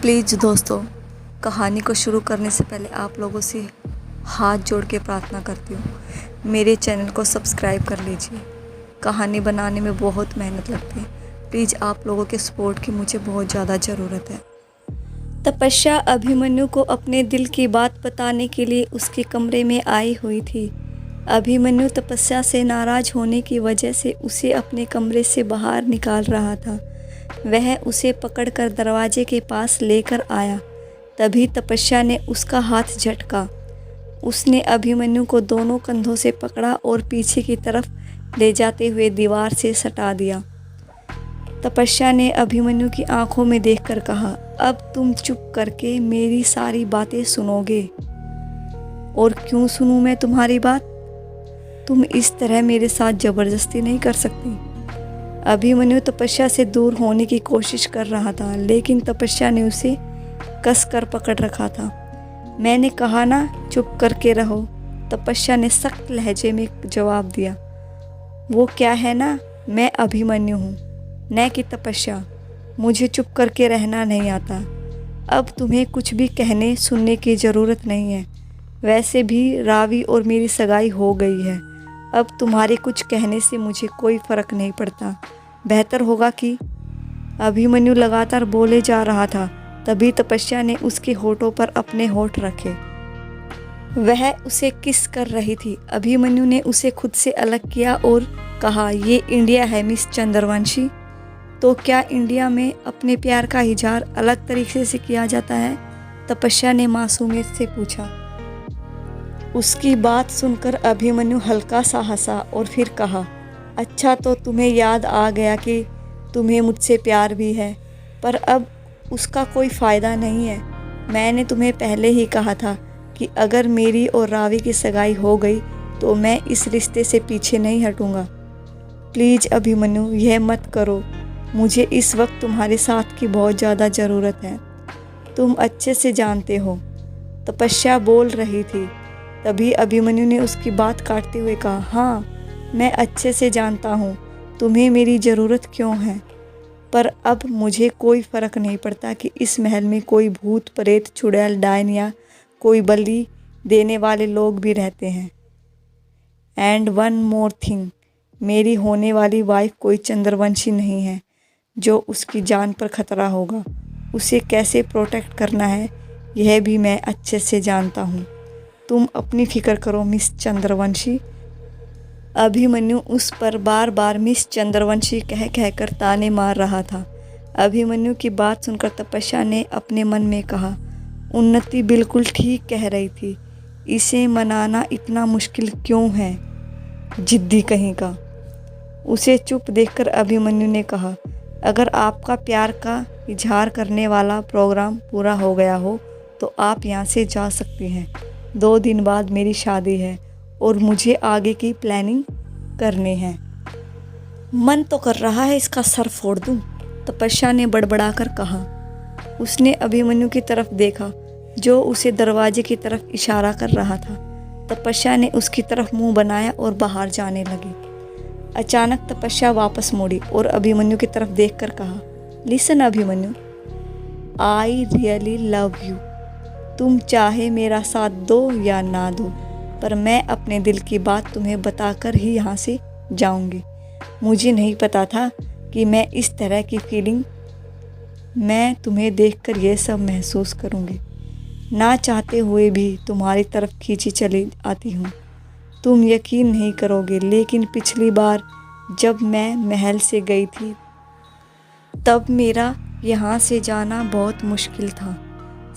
Please दोस्तों, कहानी को शुरू करने से पहले आप लोगों से हाथ जोड़ के प्रार्थना करती हूँ, मेरे चैनल को सब्सक्राइब कर लीजिए। कहानी बनाने में बहुत मेहनत लगती है। प्लीज़ आप लोगों के सपोर्ट की मुझे बहुत ज़्यादा ज़रूरत है। तपस्या अभिमन्यु को अपने दिल की बात बताने के लिए उसके कमरे में आई हुई थी। अभिमन्यु तपस्या से नाराज़ होने की वजह से उसे अपने कमरे से बाहर निकाल रहा था। वह उसे पकड़कर दरवाजे के पास लेकर आया। तभी तपस्या ने उसका हाथ झटका। उसने अभिमन्यु को दोनों कंधों से पकड़ा और पीछे की तरफ ले जाते हुए दीवार से सटा दिया। तपस्या ने अभिमन्यु की आंखों में देखकर कहा, अब तुम चुप करके मेरी सारी बातें सुनोगे। और क्यों सुनूं मैं तुम्हारी बात? तुम इस तरह मेरे साथ ज़बरदस्ती नहीं कर सकती। अभिमन्यु तपस्या से दूर होने की कोशिश कर रहा था, लेकिन तपस्या ने उसे कसकर पकड़ रखा था। मैंने कहा ना, चुप करके रहो, तपस्या ने सख्त लहजे में जवाब दिया। वो क्या है ना, मैं अभिमन्यु हूँ, न कि तपस्या। मुझे चुप करके रहना नहीं आता। अब तुम्हें कुछ भी कहने सुनने की ज़रूरत नहीं है। वैसे भी रावी और मेरी सगाई हो गई है। अब तुम्हारे कुछ कहने से मुझे कोई फ़र्क नहीं पड़ता। बेहतर होगा कि अभिमन्यु लगातार बोले जा रहा था। तभी तपस्या ने उसके होठों पर अपने होठ रखे। वह उसे किस कर रही थी। अभिमन्यु ने उसे खुद से अलग किया और कहा, ये इंडिया है मिस चंद्रवंशी। तो क्या इंडिया में अपने प्यार का इजहार अलग तरीके से किया जाता है? तपस्या ने मासूमियत से पूछा। उसकी बात सुनकर अभिमन्यु हल्का सा हंसा और फिर कहा, अच्छा तो तुम्हें याद आ गया कि तुम्हें मुझसे प्यार भी है, पर अब उसका कोई फ़ायदा नहीं है। मैंने तुम्हें पहले ही कहा था कि अगर मेरी और रावी की सगाई हो गई तो मैं इस रिश्ते से पीछे नहीं हटूंगा। प्लीज़ अभिमन्यु, यह मत करो। मुझे इस वक्त तुम्हारे साथ की बहुत ज़्यादा ज़रूरत है। तुम अच्छे से जानते हो। तपस्या बोल रही थी। तभी अभिमन्यु ने उसकी बात काटते हुए कहा, हाँ, मैं अच्छे से जानता हूँ तुम्हें मेरी ज़रूरत क्यों है, पर अब मुझे कोई फ़र्क नहीं पड़ता कि इस महल में कोई भूत प्रेत चुड़ैल डायन या कोई बलि देने वाले लोग भी रहते हैं। एंड वन मोर थिंग, मेरी होने वाली वाइफ कोई चंद्रवंशी नहीं है जो उसकी जान पर खतरा होगा। उसे कैसे प्रोटेक्ट करना है यह भी मैं अच्छे से जानता हूँ। तुम अपनी फ़िक्र करो मिस चंद्रवंशी। अभिमन्यु उस पर बार बार मिस चंद्रवंशी कह कहकर ताने मार रहा था। अभिमन्यु की बात सुनकर तपस्या ने अपने मन में कहा, उन्नति बिल्कुल ठीक कह रही थी। इसे मनाना इतना मुश्किल क्यों है, जिद्दी कहीं का। उसे चुप देखकर अभिमन्यु ने कहा, अगर आपका प्यार का इजहार करने वाला प्रोग्राम पूरा हो गया हो तो आप यहाँ से जा सकती हैं। 2 दिन बाद मेरी शादी है और मुझे आगे की प्लानिंग करनी है। मन तो कर रहा है इसका सर फोड़ दूं, तपस्या ने बड़बड़ाकर कहा। उसने अभिमन्यु की तरफ देखा जो उसे दरवाजे की तरफ इशारा कर रहा था। तपस्या ने उसकी तरफ मुंह बनाया और बाहर जाने लगी। अचानक तपस्या वापस मुड़ी और अभिमन्यु की तरफ देखकर कहा, listen Abhimanyu, I really love you. तुम चाहे मेरा साथ दो या ना दो, पर मैं अपने दिल की बात तुम्हें बताकर ही यहाँ से जाऊँगी। मुझे नहीं पता था कि मैं इस तरह की फीलिंग मैं तुम्हें देखकर ये सब महसूस करूँगी। ना चाहते हुए भी तुम्हारी तरफ खींची चली आती हूँ। तुम यकीन नहीं करोगे, लेकिन पिछली बार जब मैं महल से गई थी तब मेरा यहाँ से जाना बहुत मुश्किल था।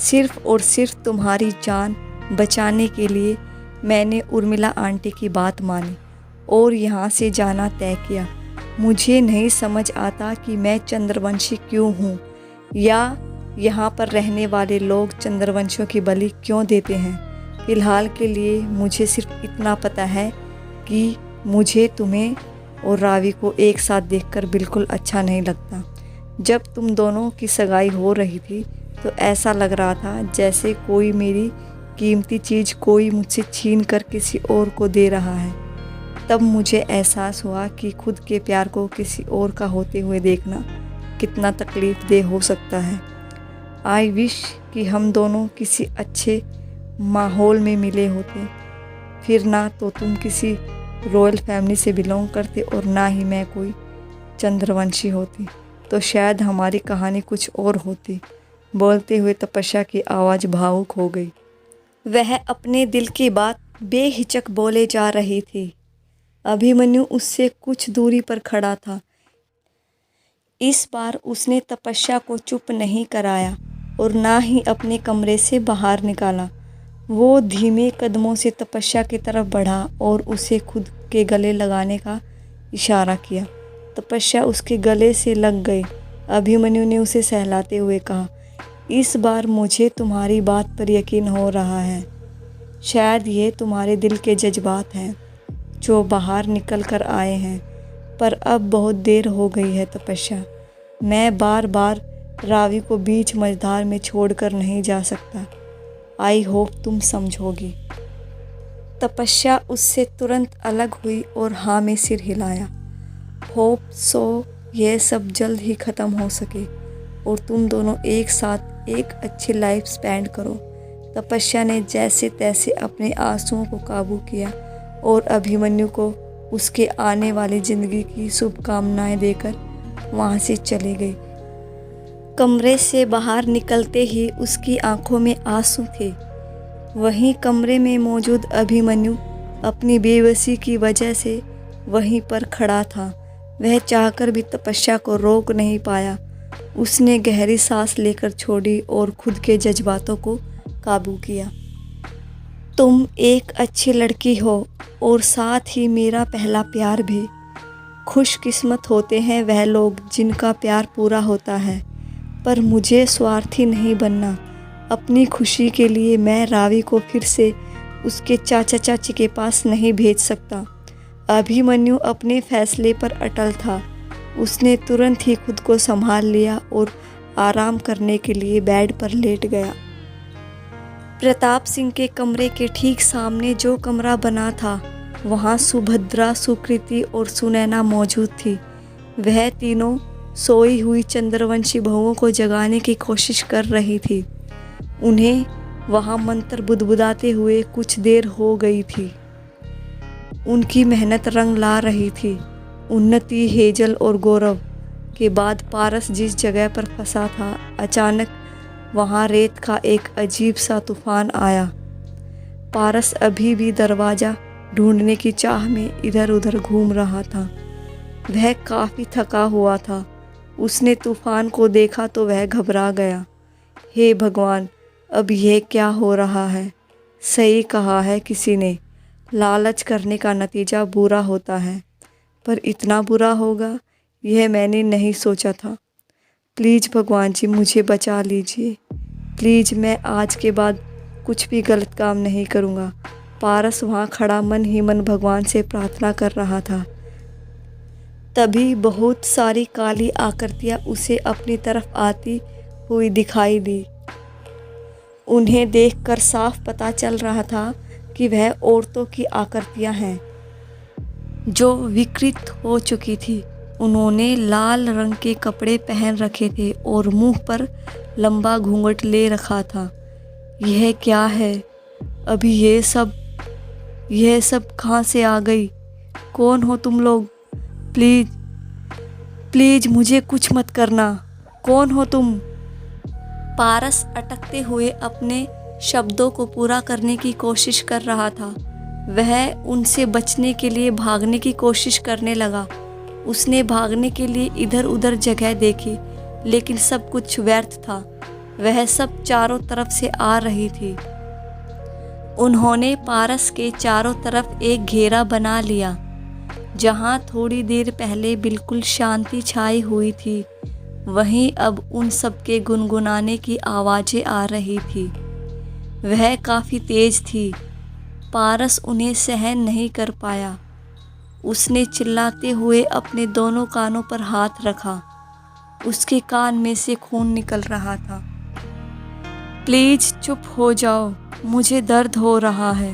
सिर्फ़ और सिर्फ तुम्हारी जान बचाने के लिए मैंने उर्मिला आंटी की बात मानी और यहाँ से जाना तय किया। मुझे नहीं समझ आता कि मैं चंद्रवंशी क्यों हूँ या यहाँ पर रहने वाले लोग चंद्रवंशियों की बलि क्यों देते हैं। फ़िलहाल के लिए मुझे सिर्फ इतना पता है कि मुझे तुम्हें और रावी को एक साथ देखकर बिल्कुल अच्छा नहीं लगता। जब तुम दोनों की सगाई हो रही थी तो ऐसा लग रहा था जैसे कोई मेरी कीमती चीज़ कोई मुझसे छीन कर किसी और को दे रहा है। तब मुझे एहसास हुआ कि खुद के प्यार को किसी और का होते हुए देखना कितना तकलीफ़देह हो सकता है। आई विश कि हम दोनों किसी अच्छे माहौल में मिले होते। फिर ना तो तुम किसी रॉयल फैमिली से बिलोंग करते और ना ही मैं कोई चंद्रवंशी होती, तो शायद हमारी कहानी कुछ और होती। बोलते हुए तपस्या की आवाज़ भावुक हो गई। वह अपने दिल की बात बेहिचक बोले जा रही थी। अभिमन्यु उससे कुछ दूरी पर खड़ा था। इस बार उसने तपस्या को चुप नहीं कराया और ना ही अपने कमरे से बाहर निकाला। वो धीमे कदमों से तपस्या की तरफ बढ़ा और उसे खुद के गले लगाने का इशारा किया। तपस्या उसके गले से लग गई। अभिमन्यु ने उसे सहलाते हुए कहा, इस बार मुझे तुम्हारी बात पर यकीन हो रहा है। शायद ये तुम्हारे दिल के जज्बात हैं जो बाहर निकल कर आए हैं, पर अब बहुत देर हो गई है तपस्या। मैं बार बार रावी को बीच मझधार में छोड़कर नहीं जा सकता। आई होप तुम समझोगी। तपस्या उससे तुरंत अलग हुई और हाँ में सिर हिलाया। होप सो यह सब जल्द ही ख़त्म हो सके और तुम दोनों एक साथ एक अच्छी लाइफ स्पेंड करो। तपस्या ने जैसे तैसे अपने आंसुओं को काबू किया और अभिमन्यु को उसके आने वाली ज़िंदगी की शुभकामनाएं देकर वहाँ से चली गई। कमरे से बाहर निकलते ही उसकी आंखों में आंसू थे। वहीं कमरे में मौजूद अभिमन्यु अपनी बेबसी की वजह से वहीं पर खड़ा था। वह चाहकर भी तपस्या को रोक नहीं पाया। उसने गहरी सांस लेकर छोड़ी और खुद के जज्बातों को काबू किया। तुम एक अच्छी लड़की हो और साथ ही मेरा पहला प्यार भी। खुशकिस्मत होते हैं वह लोग जिनका प्यार पूरा होता है, पर मुझे स्वार्थी नहीं बनना। अपनी खुशी के लिए मैं रावी को फिर से उसके चाचा चाची के पास नहीं भेज सकता। अभिमन्यु अपने फैसले पर अटल था। उसने तुरंत ही खुद को संभाल लिया और आराम करने के लिए बेड पर लेट गया। प्रताप सिंह के कमरे के ठीक सामने जो कमरा बना था, वहाँ सुभद्रा, सुकृति और सुनैना मौजूद थी। वह तीनों सोई हुई चंद्रवंशी बहुओं को जगाने की कोशिश कर रही थी। उन्हें वहाँ मंत्र बुदबुदाते हुए कुछ देर हो गई थी। उनकी मेहनत रंग ला रही थी। उन्नति, हेजल और गौरव के बाद पारस जिस जगह पर फंसा था, अचानक वहाँ रेत का एक अजीब सा तूफान आया। पारस अभी भी दरवाज़ा ढूंढने की चाह में इधर उधर घूम रहा था। वह काफ़ी थका हुआ था। उसने तूफान को देखा तो वह घबरा गया। हे भगवान, अब यह क्या हो रहा है? सही कहा है किसी ने, लालच करने का नतीजा बुरा होता है, पर इतना बुरा होगा यह मैंने नहीं सोचा था। प्लीज़ भगवान जी मुझे बचा लीजिए। प्लीज़, मैं आज के बाद कुछ भी गलत काम नहीं करूँगा। पारस वहाँ खड़ा मन ही मन भगवान से प्रार्थना कर रहा था। तभी बहुत सारी काली आकृतियाँ उसे अपनी तरफ आती हुई दिखाई दी। उन्हें देखकर साफ पता चल रहा था कि वह औरतों की आकृतियाँ हैं जो विकृत हो चुकी थी। उन्होंने लाल रंग के कपड़े पहन रखे थे और मुंह पर लंबा घूंघट ले रखा था। यह क्या है? अभी यह सब कहाँ से आ गई? कौन हो तुम लोग? प्लीज़ प्लीज़ मुझे कुछ मत करना। कौन हो तुम? पारस अटकते हुए अपने शब्दों को पूरा करने की कोशिश कर रहा था। वह उनसे बचने के लिए भागने की कोशिश करने लगा। उसने भागने के लिए इधर उधर जगह देखी, लेकिन सब कुछ व्यर्थ था। वह सब चारों तरफ से आ रही थी। उन्होंने पारस के चारों तरफ एक घेरा बना लिया। जहाँ थोड़ी देर पहले बिल्कुल शांति छाई हुई थी, वहीं अब उन सब के गुनगुनाने की आवाज़ें आ रही थी। वह काफ़ी तेज थी। पारस उन्हें सहन नहीं कर पाया। उसने चिल्लाते हुए अपने दोनों कानों पर हाथ रखा। उसके कान में से खून निकल रहा था। प्लीज़ चुप हो जाओ, मुझे दर्द हो रहा है।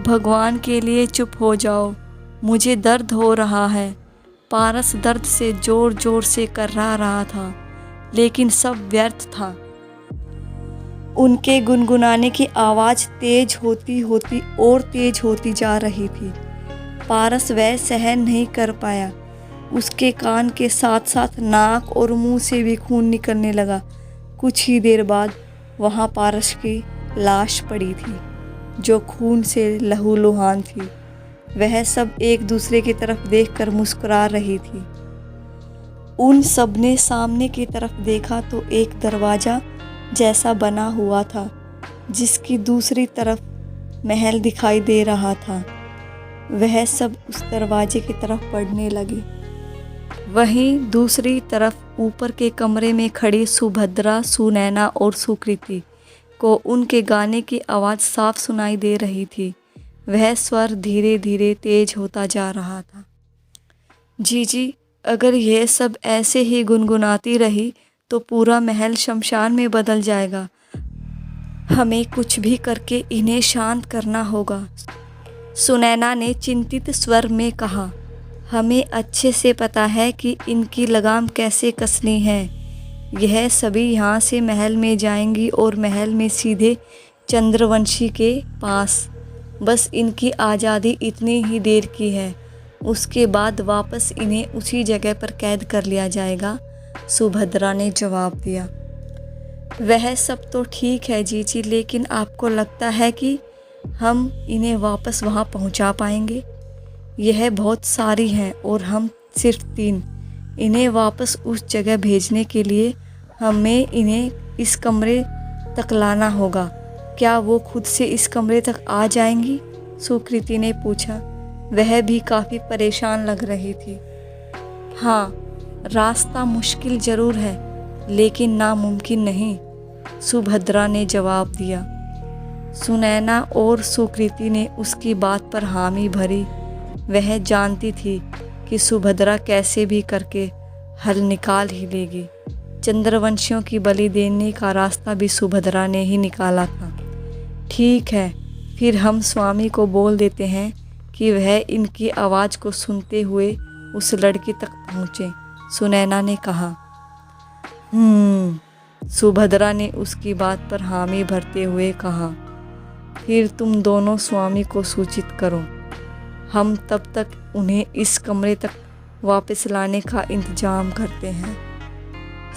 भगवान के लिए चुप हो जाओ, मुझे दर्द हो रहा है। पारस दर्द से ज़ोर ज़ोर से कर्रा रहा था, लेकिन सब व्यर्थ था। उनके गुनगुनाने की आवाज़ तेज होती होती और तेज होती जा रही थी। पारस वह सहन नहीं कर पाया। उसके कान के साथ साथ नाक और मुंह से भी खून निकलने लगा। कुछ ही देर बाद वहाँ पारस की लाश पड़ी थी, जो खून से लहूलुहान थी। वह सब एक दूसरे की तरफ देखकर मुस्कुरा रही थी। उन सब ने सामने की तरफ देखा तो एक दरवाज़ा जैसा बना हुआ था, जिसकी दूसरी तरफ महल दिखाई दे रहा था। वह सब उस दरवाजे की तरफ बढ़ने लगे। वहीं दूसरी तरफ ऊपर के कमरे में खड़ी सुभद्रा, सुनैना और सुकृति को उनके गाने की आवाज़ साफ सुनाई दे रही थी। वह स्वर धीरे धीरे तेज होता जा रहा था। जी, अगर यह सब ऐसे ही गुनगुनाती रही तो पूरा महल शमशान में बदल जाएगा। हमें कुछ भी करके इन्हें शांत करना होगा, सुनैना ने चिंतित स्वर में कहा। हमें अच्छे से पता है कि इनकी लगाम कैसे कसनी है। यह सभी यहाँ से महल में जाएंगी और महल में सीधे चंद्रवंशी के पास। बस इनकी आज़ादी इतनी ही देर की है, उसके बाद वापस इन्हें उसी जगह पर कैद कर लिया जाएगा, सुभद्रा ने जवाब दिया। वह सब तो ठीक है जीजी, लेकिन आपको लगता है कि हम इन्हें वापस वहाँ पहुँचा पाएंगे? यह बहुत सारी हैं और हम सिर्फ 3। इन्हें वापस उस जगह भेजने के लिए हमें इन्हें इस कमरे तक लाना होगा। क्या वो खुद से इस कमरे तक आ जाएंगी? सुकृति ने पूछा। वह भी काफ़ी परेशान लग रही थी। हाँ, रास्ता मुश्किल ज़रूर है, लेकिन नामुमकिन नहीं, सुभद्रा ने जवाब दिया। सुनैना और सुकृति ने उसकी बात पर हामी भरी। वह जानती थी कि सुभद्रा कैसे भी करके हल निकाल ही लेगी। चंद्रवंशियों की बलि देने का रास्ता भी सुभद्रा ने ही निकाला था। ठीक है, फिर हम स्वामी को बोल देते हैं कि वह इनकी आवाज़ को सुनते हुए उस लड़की तक पहुँचे, सुनैना ने कहा। सुभद्रा ने उसकी बात पर हामी भरते हुए कहा। फिर तुम दोनों स्वामी को सूचित करो, हम तब तक उन्हें इस कमरे तक वापस लाने का इंतजाम करते हैं।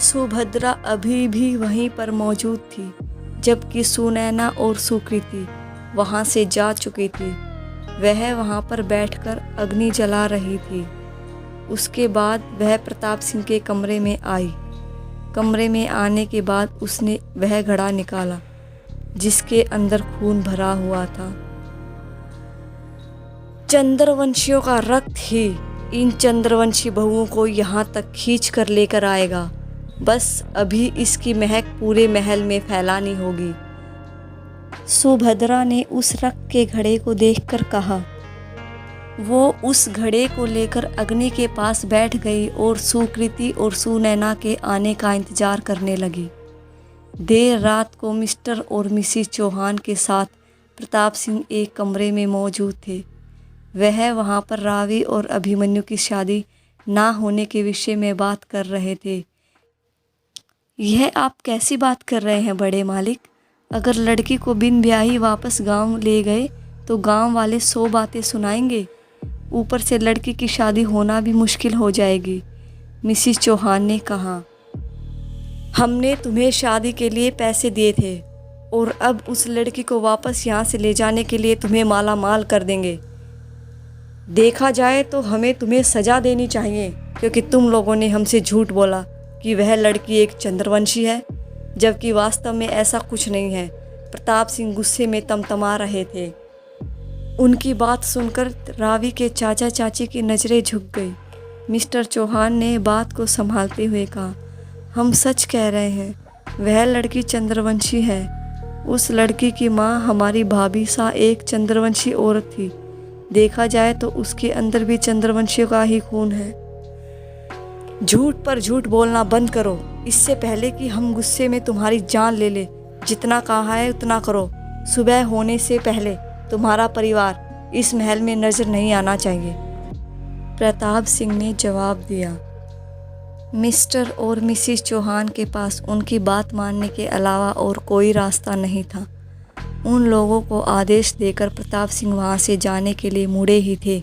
सुभद्रा अभी भी वहीं पर मौजूद थी, जबकि सुनैना और सुकृति वहाँ से जा चुकी थी। वह वहाँ पर बैठकर अग्नि जला रही थी। उसके बाद वह प्रताप सिंह के कमरे में आई। कमरे में आने के बाद उसने वह घड़ा निकाला जिसके अंदर खून भरा हुआ था। चंद्रवंशियों का रक्त ही इन चंद्रवंशी बहुओं को यहाँ तक खींच कर लेकर आएगा। बस अभी इसकी महक पूरे महल में फैलानी होगी। सुभद्रा ने उस रक्त के घड़े को देखकर कहा। वो उस घड़े को लेकर अग्नि के पास बैठ गई और सुकृति और सुनैना के आने का इंतजार करने लगी। देर रात को मिस्टर और मिसिस चौहान के साथ प्रताप सिंह एक कमरे में मौजूद थे। वह वहाँ पर रावी और अभिमन्यु की शादी ना होने के विषय में बात कर रहे थे। यह आप कैसी बात कर रहे हैं बड़े मालिक? अगर लड़की को बिन ब्याही वापस गांव ले गए तो गांव वाले 100 बातें सुनाएंगे। ऊपर से लड़की की शादी होना भी मुश्किल हो जाएगी, मिसिस चौहान ने कहा। हमने तुम्हें शादी के लिए पैसे दिए थे और अब उस लड़की को वापस यहाँ से ले जाने के लिए तुम्हें माला माल कर देंगे। देखा जाए तो हमें तुम्हें सज़ा देनी चाहिए, क्योंकि तुम लोगों ने हमसे झूठ बोला कि वह लड़की एक चंद्रवंशी है, जबकि वास्तव में ऐसा कुछ नहीं है। प्रताप सिंह गुस्से में तमतमा रहे थे। उनकी बात सुनकर रावी के चाचा चाची की नज़रें झुक गई। मिस्टर चौहान ने बात को संभालते हुए कहा, हम सच कह रहे हैं, वह लड़की चंद्रवंशी है। उस लड़की की माँ हमारी भाभी सा एक चंद्रवंशी औरत थी। देखा जाए तो उसके अंदर भी चंद्रवंशियों का ही खून है। झूठ पर झूठ बोलना बंद करो, इससे पहले कि हम गुस्से में तुम्हारी जान ले ले। जितना कहा है उतना करो। सुबह होने से पहले तुम्हारा परिवार इस महल में नजर नहीं आना चाहिए, प्रताप सिंह ने जवाब दिया। मिस्टर और मिसिस चौहान के पास उनकी बात मानने के अलावा और कोई रास्ता नहीं था। उन लोगों को आदेश देकर प्रताप सिंह वहाँ से जाने के लिए मुड़े ही थे।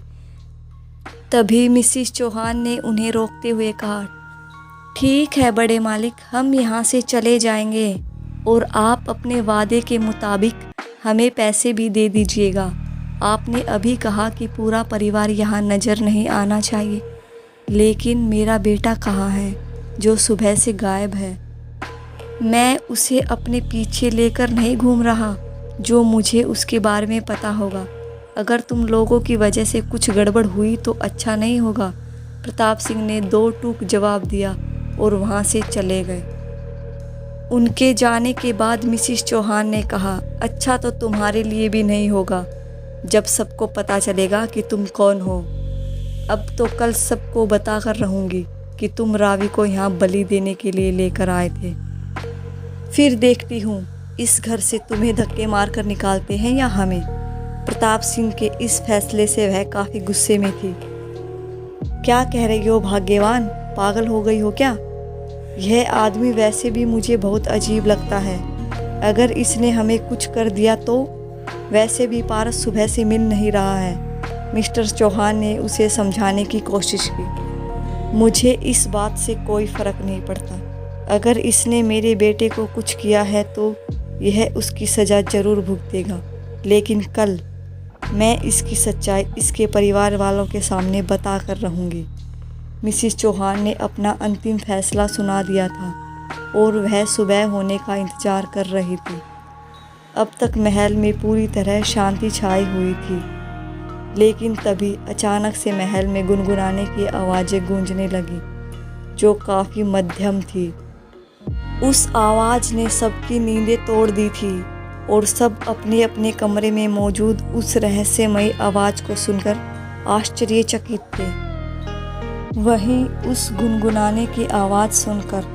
तभी मिसिस चौहान ने उन्हें रोकते हुए कहा, ठीक है बड़े मालिक, हम यहाँ से चले जाएंगे और आप अपने वादे के मुताबिक हमें पैसे भी दे दीजिएगा। आपने अभी कहा कि पूरा परिवार यहाँ नज़र नहीं आना चाहिए, लेकिन मेरा बेटा कहाँ है जो सुबह से गायब है? मैं उसे अपने पीछे लेकर नहीं घूम रहा जो मुझे उसके बारे में पता होगा। अगर तुम लोगों की वजह से कुछ गड़बड़ हुई तो अच्छा नहीं होगा। प्रताप सिंह ने दो टूक जवाब दिया और वहाँ से चले गए। उनके जाने के बाद मिसिस चौहान ने कहा, अच्छा तो तुम्हारे लिए भी नहीं होगा जब सबको पता चलेगा कि तुम कौन हो। अब तो कल सबको बताकर रहूँगी कि तुम रावी को यहाँ बलि देने के लिए लेकर आए थे। फिर देखती हूँ इस घर से तुम्हें धक्के मारकर निकालते हैं या हमें। प्रताप सिंह के इस फैसले से वह काफ़ी गुस्से में थी। क्या कह रही हो भाग्यवान, पागल हो गई हो क्या? यह आदमी वैसे भी मुझे बहुत अजीब लगता है। अगर इसने हमें कुछ कर दिया तो? वैसे भी पारस सुबह से मिल नहीं रहा है। मिस्टर चौहान ने उसे समझाने की कोशिश की। मुझे इस बात से कोई फ़र्क नहीं पड़ता। अगर इसने मेरे बेटे को कुछ किया है तो यह उसकी सज़ा ज़रूर भुगतेगा, लेकिन कल मैं इसकी सच्चाई इसके परिवार वालों के सामने बता कर रहूँगी। मिसिस चौहान ने अपना अंतिम फैसला सुना दिया था और वह सुबह होने का इंतज़ार कर रही थी। अब तक महल में पूरी तरह शांति छाई हुई थी, लेकिन तभी अचानक से महल में गुनगुनाने की आवाज़ें गूंजने लगी, जो काफ़ी मध्यम थी। उस आवाज़ ने सबकी नींदें तोड़ दी थी और सब अपने अपने कमरे में मौजूद उस रहस्यमयी आवाज़ को सुनकर आश्चर्यचकित थे। वहीं उस गुनगुनाने की आवाज़ सुनकर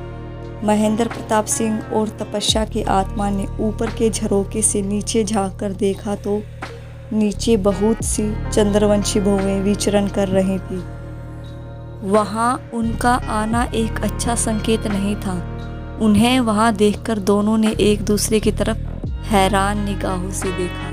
महेंद्र प्रताप सिंह और तपस्या की आत्मा ने ऊपर के झरोखे से नीचे झांककर देखा तो नीचे बहुत सी चंद्रवंशी बहुएं विचरण कर रही थी। वहाँ उनका आना एक अच्छा संकेत नहीं था। उन्हें वहाँ देखकर दोनों ने एक दूसरे की तरफ हैरान निगाहों से देखा।